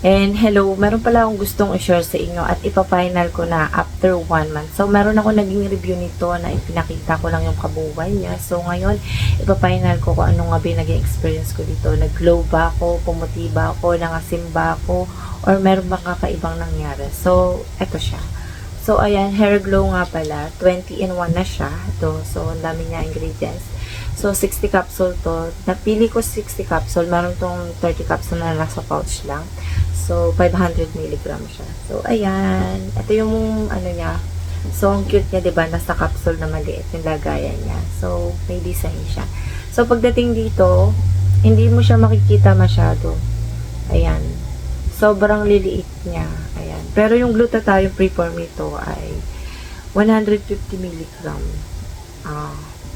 And hello, meron pala akong gustong i-share sa inyo at ipa-final ko na after 1 month. So, meron ako naging review nito na ipinakita ko lang yung kabuuan niya. So, ngayon, ipa-final ko kung ano nga ba yung naging experience ko dito. Nag-glow ba ako, pumuti ba ako, nangasim ba ako, or meron bang kakaibang nangyari. So, eto siya. So, ayan, hair glow nga pala. 20 in 1 na siya. Ito, so, ang dami niya ingredients. So, 60 capsule to. Napili ko 60 capsule. Meron tong 30 capsule na nasa pouch lang. So, 500 mg siya. So, ayan. Ito yung, ano niya. So, ang cute niya, diba? Nasa capsule na maliit yung lagayan niya. So, may design siya. So, pagdating dito, hindi mo siya makikita masyado. Ayan. Sobrang liliit niya. Ayan. Pero yung glutathione preform nito ay 150 mg.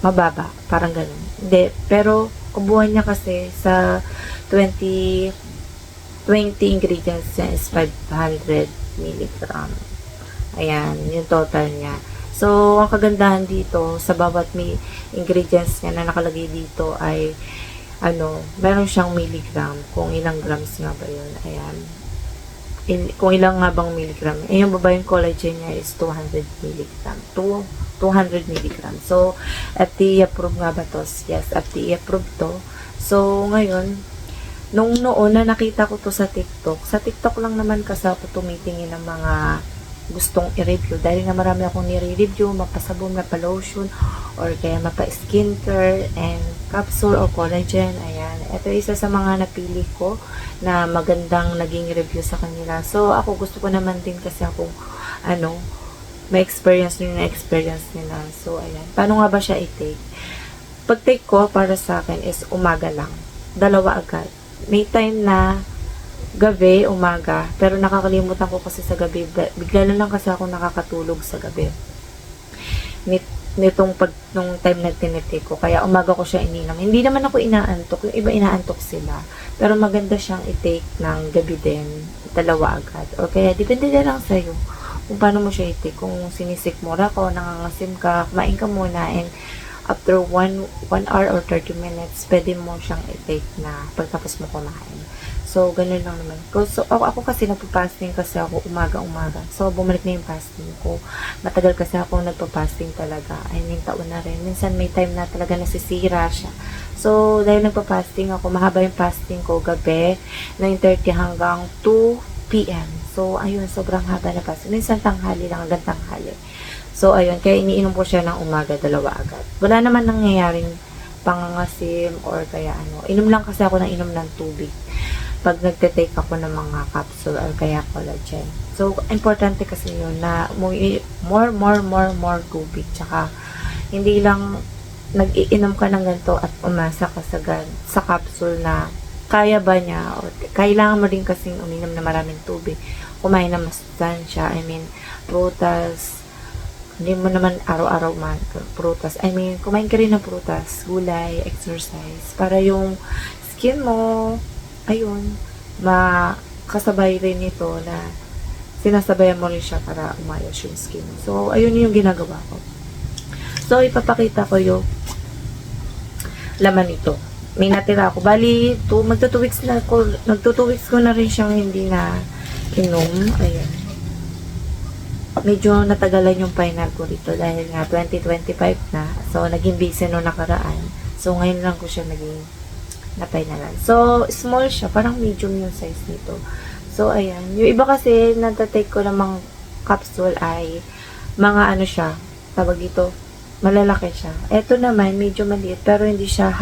Mababa. Parang ganun. Hindi. Pero, kubuhan niya kasi sa 20 ingredients niya is 500 mg. Ayan, yung total niya. So, ang kagandahan dito, sa bawat may ingredients niya na nakalagay dito ay, meron siyang milligram. Kung ilang grams nga ba yun. Ayan. Kung ilang nga bang milligram. Yung baba yung collagen niya is 200 milligram. 200 milligram. So, FDA approved nga ba to? Yes, FDA approved to. So, ngayon, nung noon na nakita ko to sa TikTok lang naman kasi ako tumitingin ng mga gustong i-review. Dahil nga marami akong nire-review, mapasabon, mapa-lotion, or kaya mapa-skincare, and capsule or collagen. Ayan. Ito isa sa mga napili ko na magandang naging review sa kanila. So, ako gusto ko naman din kasi ako, may experience nila na experience nila. So, ayan. Paano nga ba siya i-take? Pag-take ko, para sa akin, is umaga lang. 2 agad. May time na gabi, umaga, pero nakakalimutan ko kasi sa gabi, bigla na lang kasi ako nakakatulog sa gabi. Nung time na tinitake ko, kaya umaga ko siya ininom. Hindi naman ako inaantok, yung iba inaantok sila, pero maganda siyang i-take ng gabi din, 2 agad. O kaya, depende na lang sa'yo kung paano mo siya i-take. Kung sinisikmura ko, nangangasim ka, kumain ka muna, and after 1 hour or 30 minutes, pwede mo siyang i-take na pagtapos mo kumain. So, ganun lang naman. So, ako kasi nagpa-fasting kasi ako umaga-umaga. So, bumalik na yung fasting ko. Matagal kasi ako nagpa-fasting talaga. I mean, taon na rin. Minsan may time na talaga nasisira siya. So, dahil nagpa-fasting ako, mahaba yung fasting ko gabi, 9:30 hanggang 2 p.m. So, ayun, sobrang haba na fasting. Minsan tanghali lang, hanggang tanghali. So, ayun, kaya iniinom ko siya ng umaga, 2 agad. Wala naman nangyayaring pangangasim or kaya Inom lang kasi ako ng inom ng tubig pag nagte-take ako ng mga capsule or kaya collagen. So, importante kasi yun na more tubig. Tsaka, hindi lang nag-iinom ka ng ganito at umasa ka sa capsule na kaya ba niya o kailangan mo rin kasing uminom na maraming tubig. Kumain na masustansya, prutas. Hindi mo naman araw-araw prutas. Kumain ka rin ng prutas, gulay, exercise. Para yung skin mo, ayun, makasabay rin ito na sinasabayan mo rin siya para umayos yung skin. So, ayun yung ginagawa ko. So, ipapakita ko yung laman nito. May natira ako. Bali, magto 2 weeks ko na rin siyang hindi na inom. Ayan. Medyo natagalan yung final ko dito dahil nga 2025 na. So, naging busy no nakaraan. So, ngayon lang ko siya naging na-finalan. So, small siya. Parang medium yung size nito. So, ayan. Yung iba kasi, natatake ko ng mga capsule ay mga siya, tawag dito, malalaki siya. Ito naman, medyo maliit, pero hindi siya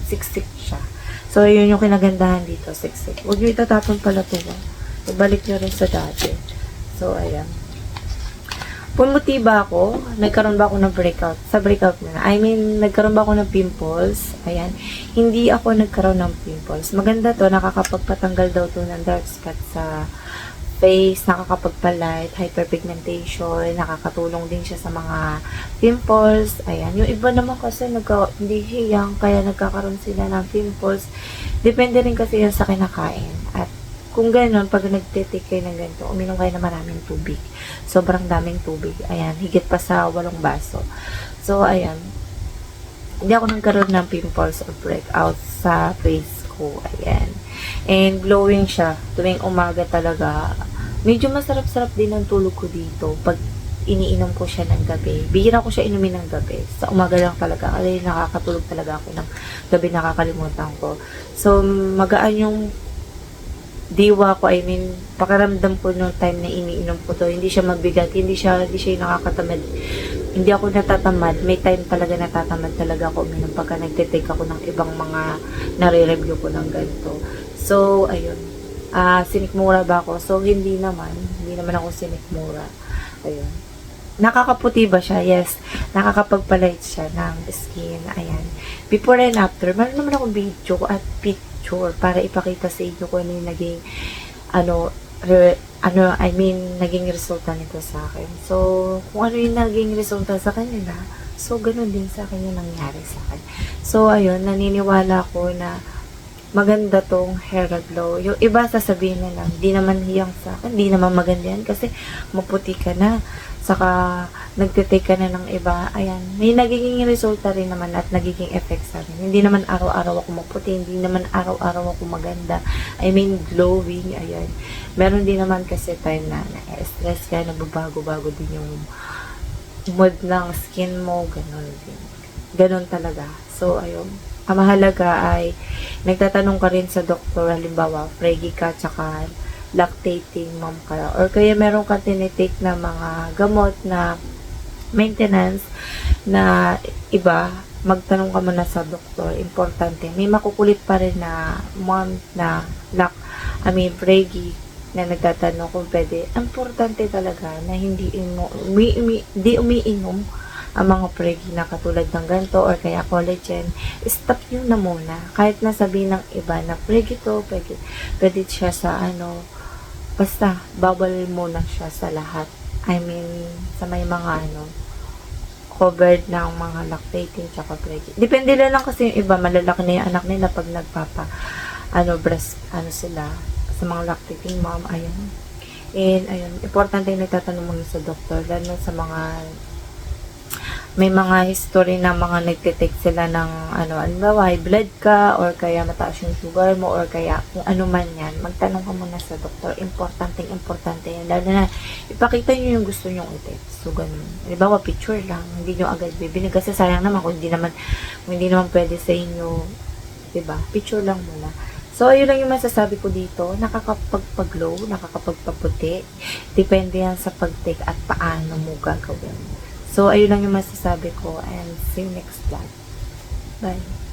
siksik siya. So, yun yung kinagandahan dito, siksik. Huwag nyo itatapon pala ito. Ibalik nyo rin sa dati. So, ayan. Pumuti ba ako? Nagkaroon ba ako ng breakout? Sa breakout na. Nagkaroon ba ako ng pimples? Ayan. Hindi ako nagkaroon ng pimples. Maganda to. Nakakapagpatanggal daw to ng dark spot sa face. Nakakapagpalight, hyperpigmentation. Nakakatulong din siya sa mga pimples. Ayan. Yung iba naman kasi hindi hiyang. Kaya nagkakaroon sila ng pimples. Depende rin kasi yan sa kinakain. At kung gano'n, pag nagtitake kayo ng ganito, uminom kayo na maraming tubig. Sobrang daming tubig. Ayan, higit pa sa 8 baso. So, ayan. Hindi ako nagkaroon ng pimples or breakout sa face ko. ko. Ayan. And glowing siya. Tuwing umaga talaga. Medyo masarap-sarap din ang tulog ko dito. Pag iniinom ko siya ng gabi. Bihira ko siya inumin ng gabi. Sa umaga lang talaga. Kasi nakakatulog talaga ako ng gabi, nakakalimutan ko. So, magaan yung diwa ko, I mean, pakiramdam ko nung time na iniinom ko to, hindi siya mabigat, hindi siya yung nakakatamad. Hindi ako natatamad. May time talaga natatamad talaga ako uminom pagka nagtitake ako ng ibang mga nare-review ko ng ganito. So, ayun. Sinikmura ba ako? So, hindi naman ako sinikmura. Ayun. Nakakaputi ba siya? Yes. Nakakapagpalight siya ng skin. Ayan. Before and after, meron naman akong video at picture para ipakita sa inyo kung ano yung naging naging resulta nito sa akin. So, kung ano yung naging resulta sa kanila, so, ganun din sa akin yung nangyari sa akin. So, ayun, naniniwala ko na maganda tong hair glow. Yung iba sasabihin na lang, di naman hiyang sa akin, di naman maganda yan kasi maputi ka na. Saka, nagtitake ka na ng iba. Ayan, may nagiging resulta rin naman at nagiging effect sa akin. Hindi naman araw-araw ako maputi, hindi naman araw-araw ako maganda. I mean, glowing, ayan. Meron din naman kasi time na na-stress ka, nababago-bago din yung mood ng skin mo, ganun din. Ganun talaga. So, ayun. Ang mahalaga ay nagtatanong ka rin sa doktor, halimbawa, preggy ka, tsaka lactating mom ka, or kaya meron ka tinitake na mga gamot na maintenance na iba, magtanong ka muna sa doktor. Importante. May makukulit pa rin na mom na preggy na nagtatanong kung pwede. Importante talaga na hindi umiinom ang mga preggy na katulad ng ganito or kaya collagen. Stop nyo na muna. Kahit nasabihin ng iba na preggy to, pwede siya sa basta bawal muna siya sa lahat. I mean, sa may mga covered ng mga lactating tsaka preggy. Depende lang kasi yung iba, malalaki na yung anak nila pag breast, sila, sa mga lactating mom, ayun. And, ayun, importante yung nagtatanong muna sa doktor, lalo sa mga may mga history na mga nagtitake sila ng high blood ka, or kaya mataas yung sugar mo, or kaya kung ano man yan, magtanong ka muna sa doktor. Importante yan. Lalo na, ipakita nyo yung gusto nyong i-test. So, ganun. Halimbawa, picture lang. Hindi nyo agad bibili. Kasi sayang naman kung hindi naman pwede sa inyo. Diba? Picture lang muna. So, ayun lang yung masasabi ko dito. Nakakapagpag-glow, nakakapagpaputi. Depende yan sa pag-take at paano mo gagawin. So, ayun lang yung masasabi ko, and see you next vlog. Bye!